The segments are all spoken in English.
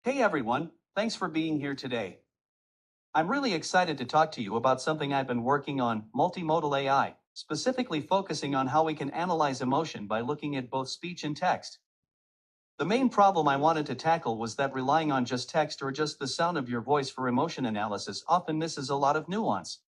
Hey everyone, thanks for being here today. I'm really excited to talk to you about something I've been working on, multimodal AI, specifically focusing on how we can analyze emotion by looking at both speech and text. The main problem I wanted to tackle was that relying on just text or just the sound of your voice for emotion analysis often misses a lot of nuance.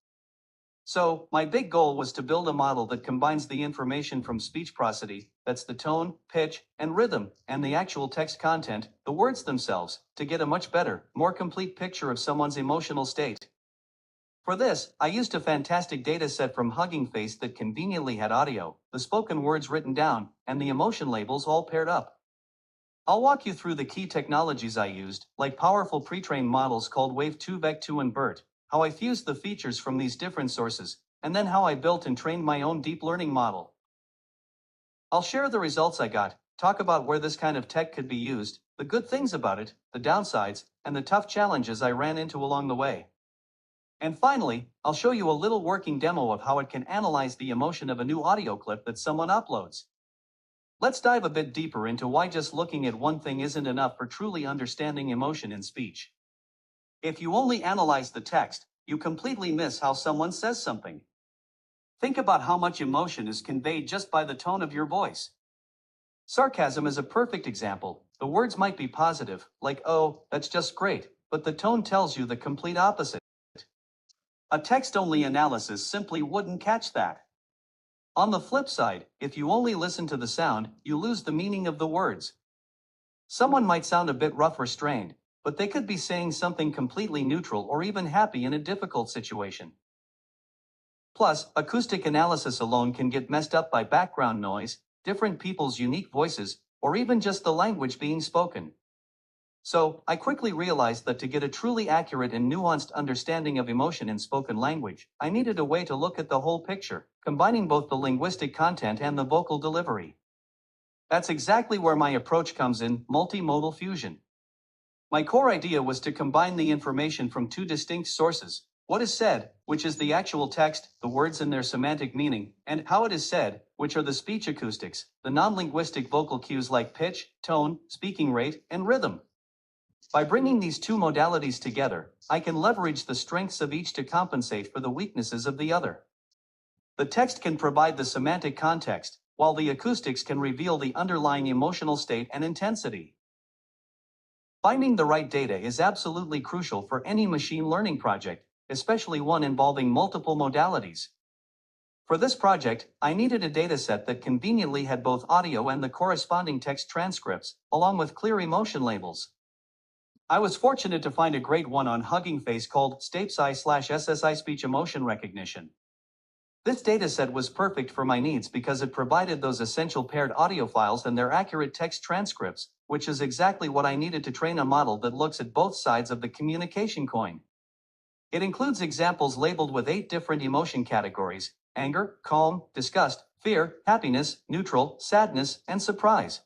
So, my big goal was to build a model that combines the information from speech prosody, that's the tone, pitch, and rhythm, and the actual text content, the words themselves, to get a much better, more complete picture of someone's emotional state. For this, I used a fantastic data set from Hugging Face that conveniently had audio, the spoken words written down, and the emotion labels all paired up. I'll walk you through the key technologies I used, like powerful pre-trained models called Wave 2, Vec 2, and BERT, how I fused the features from these different sources, and then how I built and trained my own deep learning model. I'll share the results I got, talk about where this kind of tech could be used, the good things about it, the downsides, and the tough challenges I ran into along the way. And finally, I'll show you a little working demo of how it can analyze the emotion of a new audio clip that someone uploads. Let's dive a bit deeper into why just looking at one thing isn't enough for truly understanding emotion in speech. If you only analyze the text, you completely miss how someone says something. Think about how much emotion is conveyed just by the tone of your voice. Sarcasm is a perfect example. The words might be positive, like, oh, that's just great, but the tone tells you the complete opposite. A text-only analysis simply wouldn't catch that. On the flip side, if you only listen to the sound, you lose the meaning of the words. Someone might sound a bit rough or strained, but they could be saying something completely neutral or even happy in a difficult situation. Plus, acoustic analysis alone can get messed up by background noise, different people's unique voices, or even just the language being spoken. So, I quickly realized that to get a truly accurate and nuanced understanding of emotion in spoken language, I needed a way to look at the whole picture, combining both the linguistic content and the vocal delivery. That's exactly where my approach comes in, multimodal fusion. My core idea was to combine the information from two distinct sources: what is said, which is the actual text, the words and their semantic meaning, and how it is said, which are the speech acoustics, the non-linguistic vocal cues like pitch, tone, speaking rate, and rhythm. By bringing these two modalities together, I can leverage the strengths of each to compensate for the weaknesses of the other. The text can provide the semantic context, while the acoustics can reveal the underlying emotional state and intensity. Finding the right data is absolutely crucial for any machine learning project, especially one involving multiple modalities. For this project, I needed a dataset that conveniently had both audio and the corresponding text transcripts, along with clear emotion labels. I was fortunate to find a great one on Hugging Face called STAPESI/SSI Speech Emotion Recognition. This dataset was perfect for my needs because it provided those essential paired audio files and their accurate text transcripts, which is exactly what I needed to train a model that looks at both sides of the communication coin. It includes examples labeled with 8 different emotion categories: anger, calm, disgust, fear, happiness, neutral, sadness, and surprise.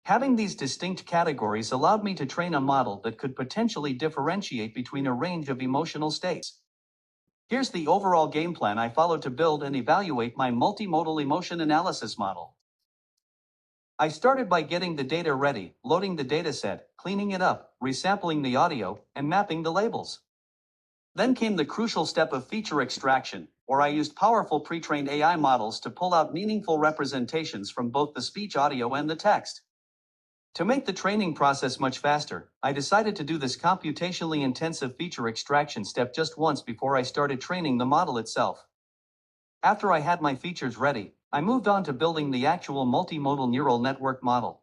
Having these distinct categories allowed me to train a model that could potentially differentiate between a range of emotional states. Here's the overall game plan I followed to build and evaluate my multimodal emotion analysis model. I started by getting the data ready, loading the dataset, cleaning it up, resampling the audio, and mapping the labels. Then came the crucial step of feature extraction, where I used powerful pre-trained AI models to pull out meaningful representations from both the speech audio and the text. To make the training process much faster, I decided to do this computationally intensive feature extraction step just once before I started training the model itself. After I had my features ready, I moved on to building the actual multimodal neural network model.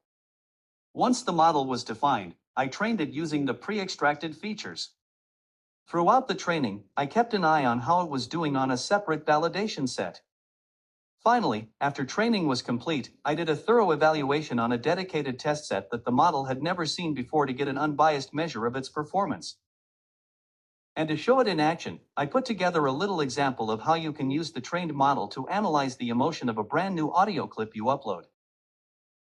Once the model was defined, I trained it using the pre-extracted features. Throughout the training, I kept an eye on how it was doing on a separate validation set. Finally, after training was complete, I did a thorough evaluation on a dedicated test set that the model had never seen before to get an unbiased measure of its performance. And to show it in action, I put together a little example of how you can use the trained model to analyze the emotion of a brand new audio clip you upload.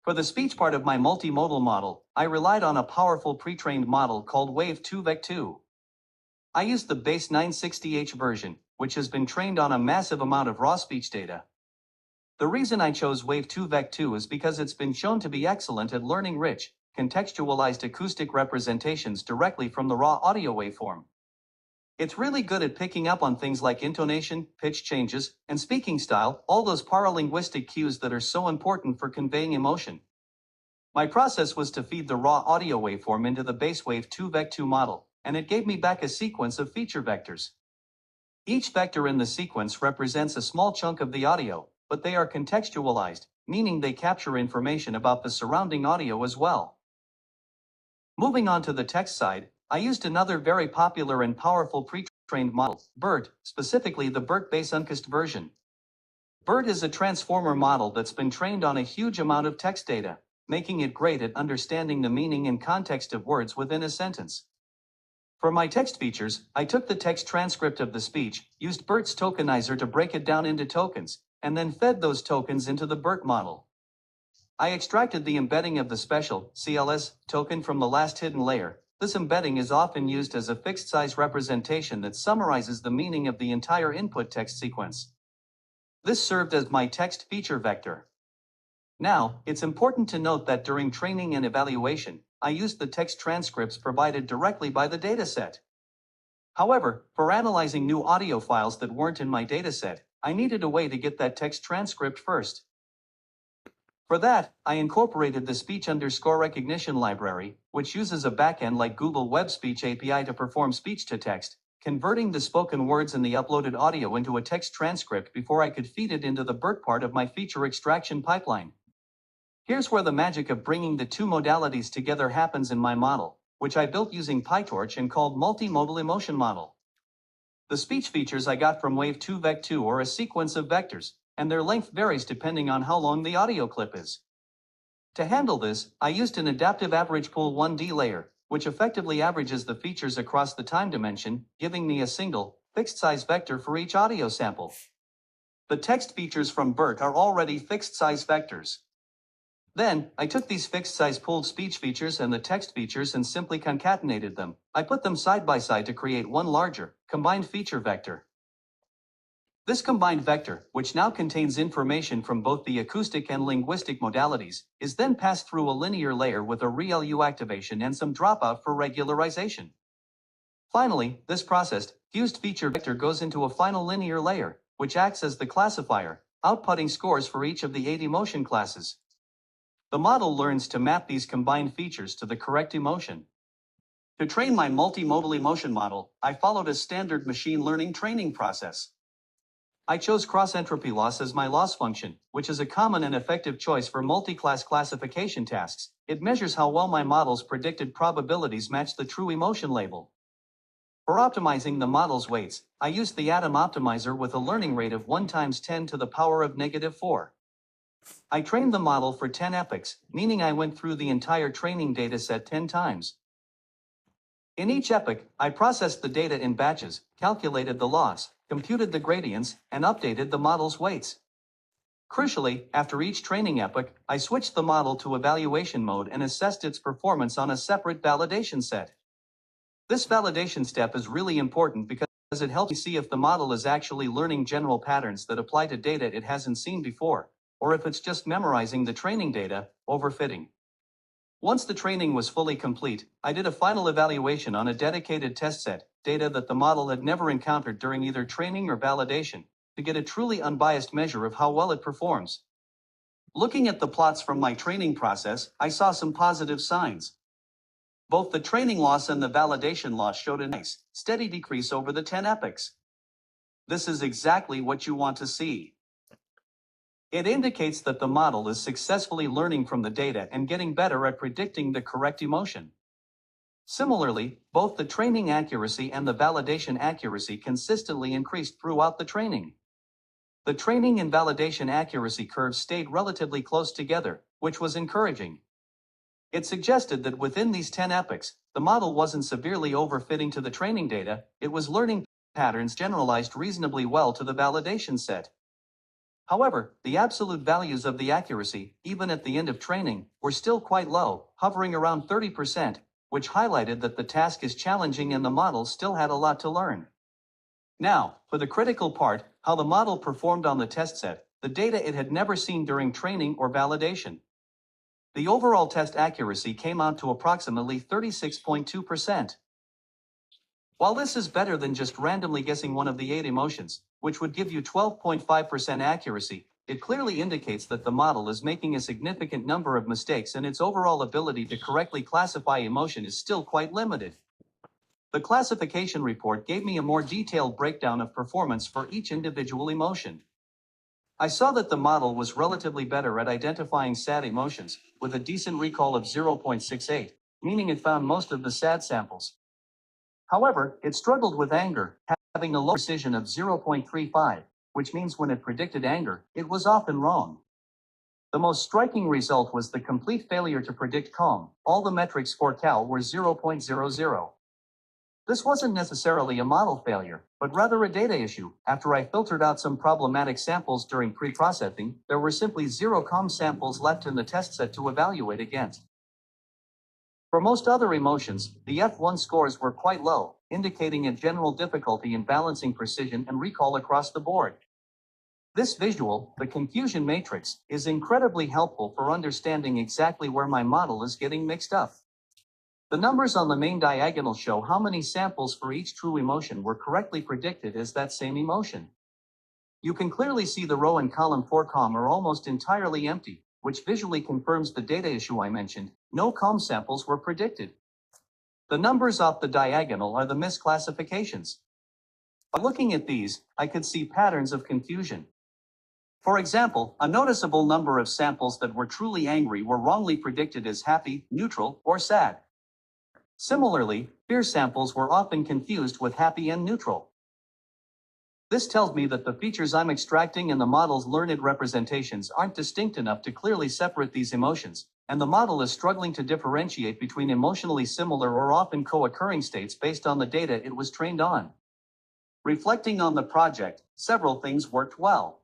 For the speech part of my multimodal model, I relied on a powerful pre-trained model called Wave 2 Vec 2. I used the base 960H version, which has been trained on a massive amount of raw speech data. The reason I chose Wave 2 Vec 2 is because it's been shown to be excellent at learning rich, contextualized acoustic representations directly from the raw audio waveform. It's really good at picking up on things like intonation, pitch changes, and speaking style, all those paralinguistic cues that are so important for conveying emotion. My process was to feed the raw audio waveform into the basewave 2vec2 model, and it gave me back a sequence of feature vectors. Each vector in the sequence represents a small chunk of the audio, but they are contextualized, meaning they capture information about the surrounding audio as well. Moving on to the text side, I used another very popular and powerful pre-trained model, BERT, specifically the BERT Base-Uncast version. BERT is a transformer model that's been trained on a huge amount of text data, making it great at understanding the meaning and context of words within a sentence. For my text features, I took the text transcript of the speech, used BERT's tokenizer to break it down into tokens, and then fed those tokens into the BERT model. I extracted the embedding of the special CLS token from the last hidden layer. This embedding is often used as a fixed-size representation that summarizes the meaning of the entire input text sequence. This served as my text feature vector. Now, it's important to note that during training and evaluation, I used the text transcripts provided directly by the dataset. However, for analyzing new audio files that weren't in my dataset, I needed a way to get that text transcript first. For that, I incorporated the speech_recognition library, which uses a backend like Google Web Speech API to perform speech-to-text, converting the spoken words in the uploaded audio into a text transcript before I could feed it into the BERT part of my feature extraction pipeline. Here's where the magic of bringing the two modalities together happens in my model, which I built using PyTorch and called Multimodal Emotion Model. The speech features I got from Wave 2vec2 are a sequence of vectors, and their length varies depending on how long the audio clip is. To handle this, I used an adaptive average pool 1D layer, which effectively averages the features across the time dimension, giving me a single, fixed-size vector for each audio sample. The text features from BERT are already fixed-size vectors. Then, I took these fixed-size pooled speech features and the text features and simply concatenated them. I put them side by side to create one larger, combined feature vector. This combined vector, which now contains information from both the acoustic and linguistic modalities, is then passed through a linear layer with a ReLU activation and some dropout for regularization. Finally, this processed, fused feature vector goes into a final linear layer, which acts as the classifier, outputting scores for each of the 8 emotion classes. The model learns to map these combined features to the correct emotion. To train my multimodal emotion model, I followed a standard machine learning training process. I chose cross-entropy loss as my loss function, which is a common and effective choice for multi-class classification tasks. It measures how well my model's predicted probabilities match the true emotion label. For optimizing the model's weights, I used the Atom optimizer with a learning rate of 1 × 10 to the power of -4. I trained the model for 10 epochs, meaning I went through the entire training dataset 10 times. In each epoch, I processed the data in batches, calculated the loss, computed the gradients, and updated the model's weights. Crucially, after each training epoch, I switched the model to evaluation mode and assessed its performance on a separate validation set. This validation step is really important because it helps me see if the model is actually learning general patterns that apply to data it hasn't seen before, or if it's just memorizing the training data, overfitting. Once the training was fully complete, I did a final evaluation on a dedicated test set, data that the model had never encountered during either training or validation, to get a truly unbiased measure of how well it performs. Looking at the plots from my training process, I saw some positive signs. Both the training loss and the validation loss showed a nice, steady decrease over the 10 epochs. This is exactly what you want to see. It indicates that the model is successfully learning from the data and getting better at predicting the correct emotion. Similarly, both the training accuracy and the validation accuracy consistently increased throughout the training. The training and validation accuracy curves stayed relatively close together, which was encouraging. It suggested that within these 10 epochs, the model wasn't severely overfitting to the training data, it was learning patterns generalized reasonably well to the validation set. However, the absolute values of the accuracy, even at the end of training, were still quite low, hovering around 30%, which highlighted that the task is challenging and the model still had a lot to learn. Now, for the critical part, how the model performed on the test set, the data it had never seen during training or validation. The overall test accuracy came out to approximately 36.2%. While this is better than just randomly guessing one of the 8 emotions, which would give you 12.5% accuracy, it clearly indicates that the model is making a significant number of mistakes and its overall ability to correctly classify emotion is still quite limited. The classification report gave me a more detailed breakdown of performance for each individual emotion. I saw that the model was relatively better at identifying sad emotions, with a decent recall of 0.68, meaning it found most of the sad samples. However, it struggled with anger, having a low precision of 0.35, which means when it predicted anger, it was often wrong. The most striking result was the complete failure to predict calm. All the metrics for Cal were 0.00. This wasn't necessarily a model failure, but rather a data issue. After I filtered out some problematic samples during pre-processing, there were simply 0 calm samples left in the test set to evaluate against. For most other emotions, the F1 scores were quite low, indicating a general difficulty in balancing precision and recall across the board. This visual, the confusion matrix, is incredibly helpful for understanding exactly where my model is getting mixed up. The numbers on the main diagonal show how many samples for each true emotion were correctly predicted as that same emotion. You can clearly see the row and column for calm are almost entirely empty, which visually confirms the data issue I mentioned. No calm samples were predicted. The numbers off the diagonal are the misclassifications. By looking at these, I could see patterns of confusion. For example, a noticeable number of samples that were truly angry were wrongly predicted as happy, neutral, or sad. Similarly, fear samples were often confused with happy and neutral. This tells me that the features I'm extracting in the model's learned representations aren't distinct enough to clearly separate these emotions, and the model is struggling to differentiate between emotionally similar or often co-occurring states based on the data it was trained on. Reflecting on the project, several things worked well.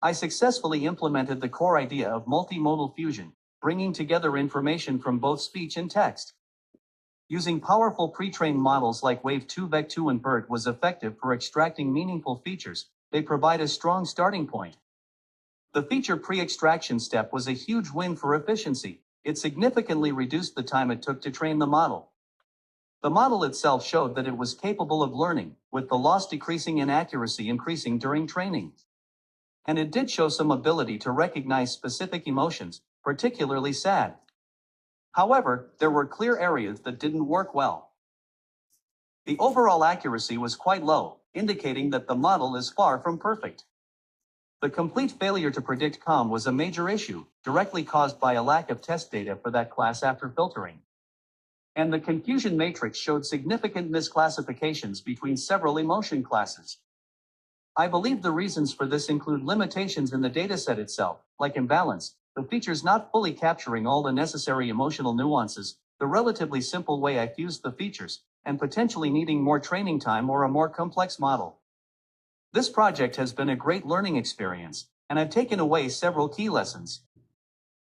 I successfully implemented the core idea of multimodal fusion, bringing together information from both speech and text. Using powerful pre-trained models like Wave2, Vec2, and BERT was effective for extracting meaningful features. They provide a strong starting point. The feature pre-extraction step was a huge win for efficiency. It significantly reduced the time it took to train the model. The model itself showed that it was capable of learning, with the loss decreasing and accuracy increasing during training. And it did show some ability to recognize specific emotions, particularly sad. However, there were clear areas that didn't work well. The overall accuracy was quite low, indicating that the model is far from perfect. The complete failure to predict calm was a major issue, directly caused by a lack of test data for that class after filtering. And the confusion matrix showed significant misclassifications between several emotion classes. I believe the reasons for this include limitations in the dataset itself, like imbalance, the features not fully capturing all the necessary emotional nuances, the relatively simple way I fused the features, and potentially needing more training time or a more complex model. This project has been a great learning experience, and I've taken away several key lessons.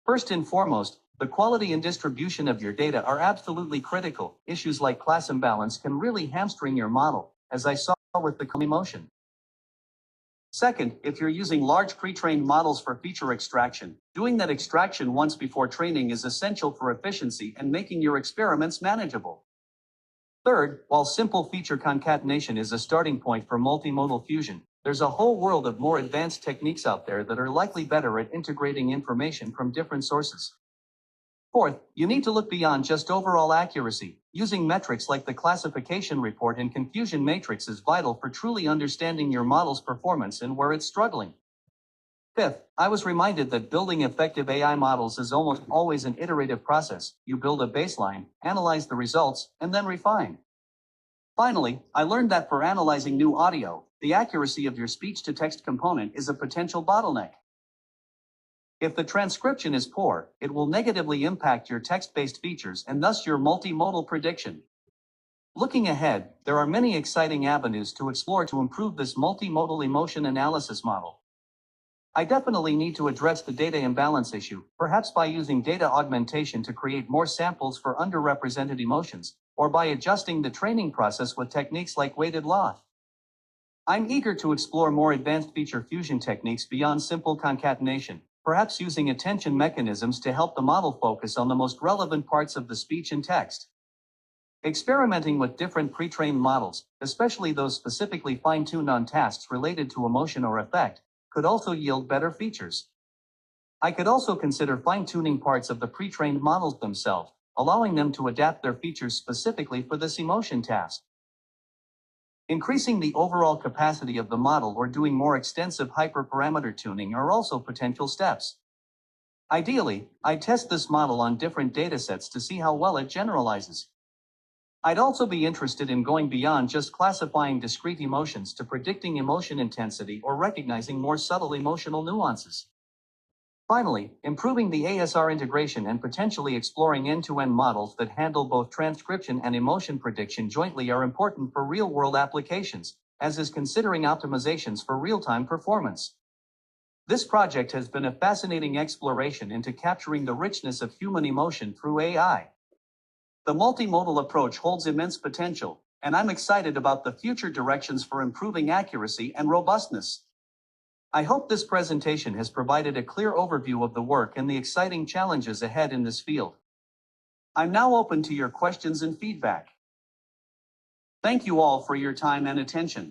First and foremost, the quality and distribution of your data are absolutely critical. Issues like class imbalance can really hamstring your model, as I saw with the calm emotion. Second, if you're using large pre-trained models for feature extraction, doing that extraction once before training is essential for efficiency and making your experiments manageable. Third, while simple feature concatenation is a starting point for multimodal fusion, there's a whole world of more advanced techniques out there that are likely better at integrating information from different sources. Fourth, you need to look beyond just overall accuracy. Using metrics like the classification report and confusion matrix is vital for truly understanding your model's performance and where it's struggling. Fifth, I was reminded that building effective AI models is almost always an iterative process. You build a baseline, analyze the results, and then refine. Finally, I learned that for analyzing new audio, the accuracy of your speech-to-text component is a potential bottleneck. If the transcription is poor, it will negatively impact your text-based features and thus your multimodal prediction. Looking ahead, there are many exciting avenues to explore to improve this multimodal emotion analysis model. I definitely need to address the data imbalance issue, perhaps by using data augmentation to create more samples for underrepresented emotions, or by adjusting the training process with techniques like weighted loss. I'm eager to explore more advanced feature fusion techniques beyond simple concatenation, perhaps using attention mechanisms to help the model focus on the most relevant parts of the speech and text. Experimenting with different pre-trained models, especially those specifically fine-tuned on tasks related to emotion or effect, could also yield better features. I could also consider fine-tuning parts of the pre-trained models themselves, allowing them to adapt their features specifically for this emotion task. Increasing the overall capacity of the model or doing more extensive hyperparameter tuning are also potential steps. Ideally, I'd test this model on different datasets to see how well it generalizes. I'd also be interested in going beyond just classifying discrete emotions to predicting emotion intensity or recognizing more subtle emotional nuances. Finally, improving the ASR integration and potentially exploring end-to-end models that handle both transcription and emotion prediction jointly are important for real-world applications, as is considering optimizations for real-time performance. This project has been a fascinating exploration into capturing the richness of human emotion through AI. The multimodal approach holds immense potential, and I'm excited about the future directions for improving accuracy and robustness. I hope this presentation has provided a clear overview of the work and the exciting challenges ahead in this field. I'm now open to your questions and feedback. Thank you all for your time and attention.